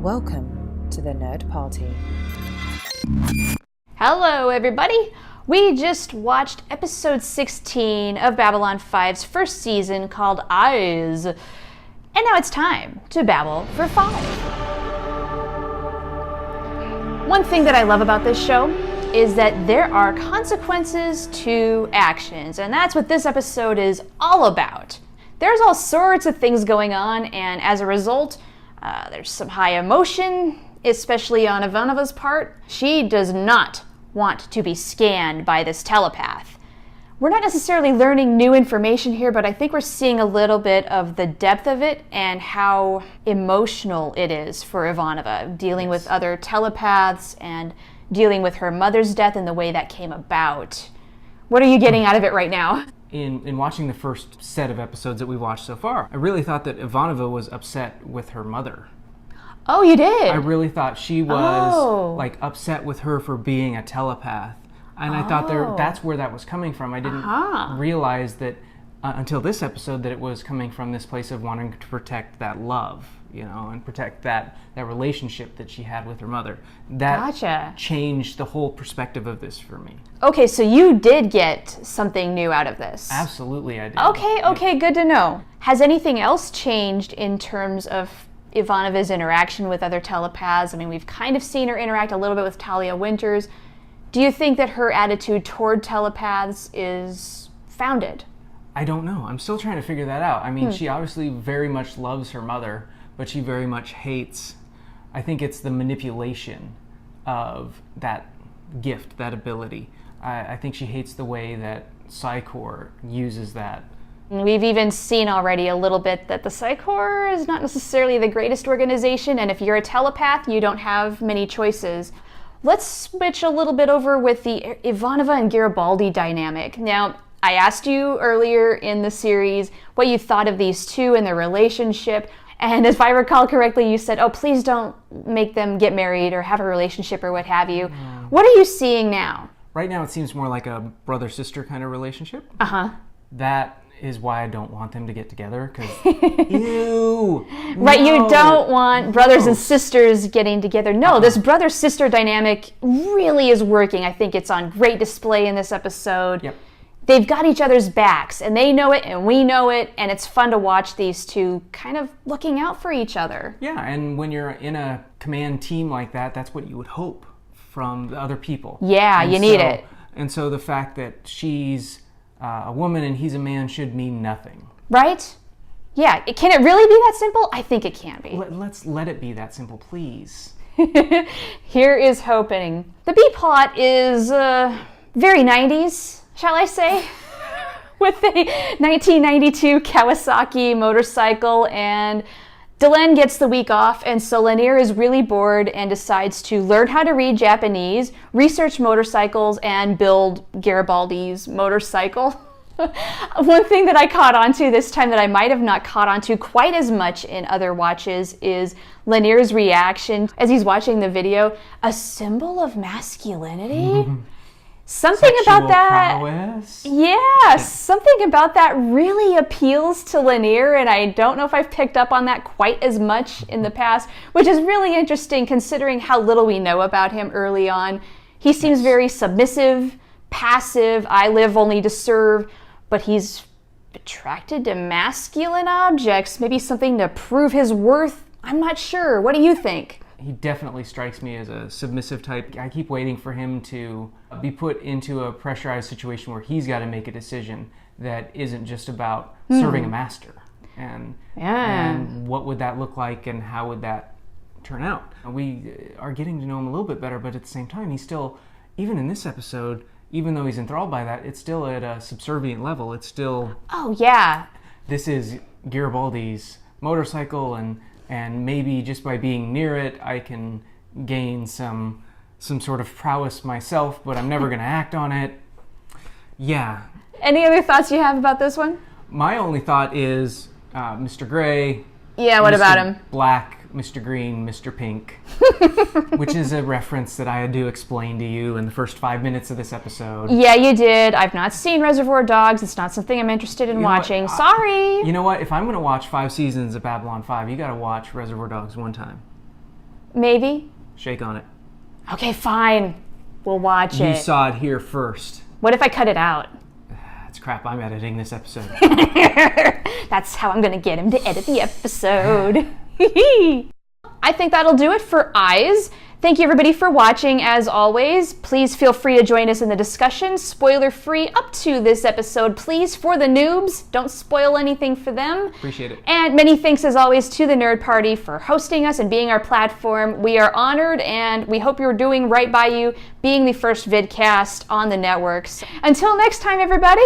Welcome to the Nerd Party. Hello, everybody. We just watched episode 16 of Babylon 5's first season called Eyes. And now it's time to babble for 5. One thing that I love about this show is that there are consequences to actions, and that's what this episode is all about. There's all sorts of things going on, and as a result, there's some high emotion, especially on Ivanova's part. She does not want to be scanned by this telepath. We're not necessarily learning new information here, but I think we're seeing a little bit of the depth of it and how emotional it is for Ivanova, dealing with other telepaths and dealing with her mother's death and the way that came about. What are you getting out of it right now? In watching the first set of episodes that we watched so far, I really thought that Ivanova was upset with her mother. Oh, you did? I really thought she was like upset with her for being a telepath. And I thought that's where that was coming from. I didn't realize that until this episode that it was coming from this place of wanting to protect that love, you know, and protect that relationship that she had with her mother. That changed the whole perspective of this for me. Okay, so you did get something new out of this. Absolutely, I did. Okay, good to know. Has anything else changed in terms of Ivanova's interaction with other telepaths? I mean, we've kind of seen her interact a little bit with Talia Winters. Do you think that her attitude toward telepaths is founded? I don't know. I'm still trying to figure that out. I mean, she obviously very much loves her mother, but she very much hates, I think it's the manipulation of that gift, that ability. I think she hates the way that Psychor uses that. We've even seen already a little bit that the Psychor is not necessarily the greatest organization, and if you're a telepath, you don't have many choices. Let's switch a little bit over with the Ivanova and Garibaldi dynamic. Now, I asked you earlier in the series what you thought of these two and their relationship, and if I recall correctly, you said, oh, please don't make them get married or have a relationship or what have you. What are you seeing now? Right now, it seems more like a brother-sister kind of relationship. That is why I don't want them to get together, because ew. Right, no, you don't want brothers and sisters getting together. No, this brother-sister dynamic really is working. I think it's on great display in this episode. Yep. They've got each other's backs, and they know it, and we know it, and it's fun to watch these two kind of looking out for each other. Yeah, and when you're in a command team like that, that's what you would hope from the other people. Yeah, you need it. And so the fact that she's a woman and he's a man should mean nothing. Right? Yeah, can it really be that simple? I think it can be. Let's let it be that simple, please. Here is hoping. The B-plot is very 90s, shall I say? With a 1992 Kawasaki motorcycle, and Delenn gets the week off, and so Lanier is really bored and decides to learn how to read Japanese, research motorcycles, and build Garibaldis motorcycle. One thing that I caught onto this time that I might have not caught onto quite as much in other watches is Lanier's reaction as he's watching the video. A symbol of masculinity? Something Sexual about that, prowess. yeah, something about that really appeals to Lanier, and I don't know if I've picked up on that quite as much in the past, which is really interesting considering how little we know about him early on. He seems very submissive, passive, I live only to serve, but he's attracted to masculine objects, maybe something to prove his worth. I'm not sure. What do you think? He definitely strikes me as a submissive type. I keep waiting for him to be put into a pressurized situation where he's got to make a decision that isn't just about serving a master. And what would that look like and how would that turn out? We are getting to know him a little bit better, but at the same time, he's still, even in this episode, even though he's enthralled by that, it's still at a subservient level. It's still... Oh, yeah. This is Garibaldi's motorcycle, and maybe just by being near it, I can gain some sort of prowess myself, but I'm never going to act on it. Yeah. Any other thoughts you have about this one? My only thought is Mr. Gray. Yeah, what Mr. about him? Black, Mr. Green, Mr. Pink, which is a reference that I had to explain to you in the first 5 minutes of this episode. Yeah, you did. I've not seen Reservoir Dogs. It's not something I'm interested in watching. Sorry. You know what? If I'm going to watch 5 seasons of Babylon 5, you got to watch Reservoir Dogs one time. Maybe? Shake on it. Okay, fine. We'll watch You it. saw it here first. What if I cut it out? That's crap. I'm editing this episode. That's how I'm gonna get him to edit the episode. I think that'll do it for Eyes. Thank you everybody for watching. As always, please feel free to join us in the discussion, spoiler free up to this episode. Please, for the noobs, don't spoil anything for them. Appreciate it. And many thanks as always to the Nerd Party for hosting us and being our platform. We are honored and we hope you're doing right by you, being the first vidcast on the networks. Until next time, everybody,